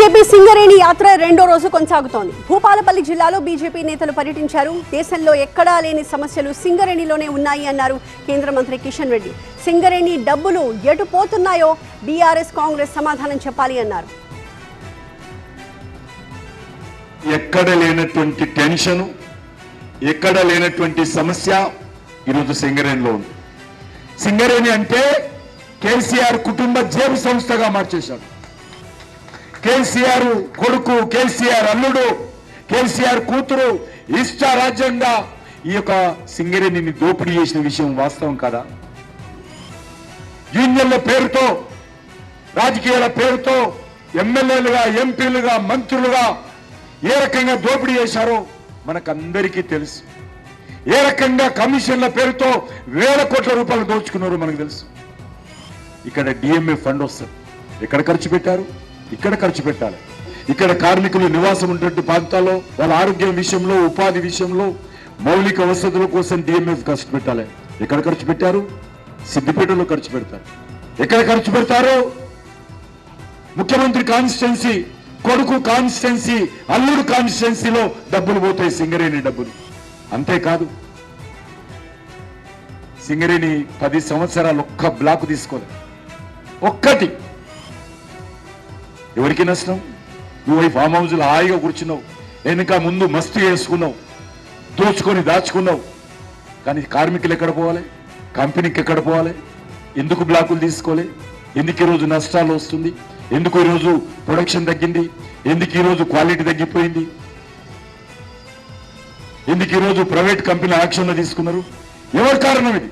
BJP Singareni యాత్ర రెండో రోజు కొనసాగుతోంది. భూపాలపల్లి జిల్లాలో బీజేపీ నేతలు పర్యటించారు. దేశంలో ఎక్కడా లేని సమస్యలు సింగరేణిలోనే ఉన్నాయి అన్నారు కేంద్ర మంత్రి కిషన్ రెడ్డి. సింగరేణి డబ్బులు ఎటు పోతున్నాయో బీఆర్ఎస్ కాంగ్రెస్ సమాధానం చెప్పాలి అన్నారు. ఎక్కడ లేనటువంటి టెన్షన్, ఎక్కడ లేనటువంటి సమస్య ఈరోజు సింగరేణిలో ఉంది. సింగరేణి అంటే కేసీఆర్ కుటుంబ జేబు సంస్థగా మార్చేశాడు. కేసీఆర్ కొడుకు, కేసీఆర్ అల్లుడు, కేసీఆర్ కూతురు ఇష్టారాజ్యంగా ఈ యొక్క సింగరేణిని దోపిడీ చేసిన విషయం వాస్తవం కాదా? యూనియన్ల పేరుతో, రాజకీయాల పేరుతో ఎమ్మెల్యేలుగా, ఎంపీలుగా, మంత్రులుగా ఏ రకంగా దోపిడీ చేశారో మనకందరికీ తెలుసు. ఏ రకంగా కమిషన్ల పేరుతో వేల కోట్ల రూపాయలు దోచుకున్నారో మనకు తెలుసు. ఇక్కడ డిఎంఏ ఫండ్ వస్తుంది. ఎక్కడ ఖర్చు పెట్టారు? ఇక్కడ ఖర్చు పెట్టాలి. ఇక్కడ కార్మికులు నివాసం ఉన్నటువంటి ప్రాంతాల్లో వాళ్ళ ఆరోగ్యం విషయంలో, ఉపాధి విషయంలో, మౌలిక వసతుల కోసం డిఎంఎఫ్ ఖర్చు పెట్టాలి. ఎక్కడ ఖర్చు పెట్టారు? సిద్దిపేటలో ఖర్చు పెడతారు. ఎక్కడ ఖర్చు పెడతారు? ముఖ్యమంత్రి కాన్స్టిట్యున్సీ, కొడుకు కాన్స్టిట్యున్సీ, అల్లుడు కాన్స్టిట్యున్సీలో డబ్బులు పోతాయి, సింగరేణి డబ్బులు. అంతేకాదు, సింగరేణి 10 సంవత్సరాలు ఒక్క బ్లాక్ తీసుకోలేదు. ఒక్కటి. ఎవరికి నష్టం? నువ్వు ఈ ఫామ్ హౌస్లో హాయిగా కూర్చున్నావు, వెనుక ముందు మస్తు చేసుకున్నావు, దోచుకొని దాచుకున్నావు. కానీ కార్మికులు ఎక్కడ పోవాలి? కంపెనీకి ఎక్కడ పోవాలి? ఎందుకు బ్లాకులు తీసుకోలే? ఎందుకు ఈరోజు నష్టాలు వస్తుంది? ఎందుకు ఈరోజు ప్రొడక్షన్ తగ్గింది? ఎందుకు ఈరోజు క్వాలిటీ తగ్గిపోయింది? ఎందుకు ఈరోజు ప్రైవేట్ కంపెనీ యాక్షన్లో తీసుకున్నారు? ఎవరి కారణం ఇది?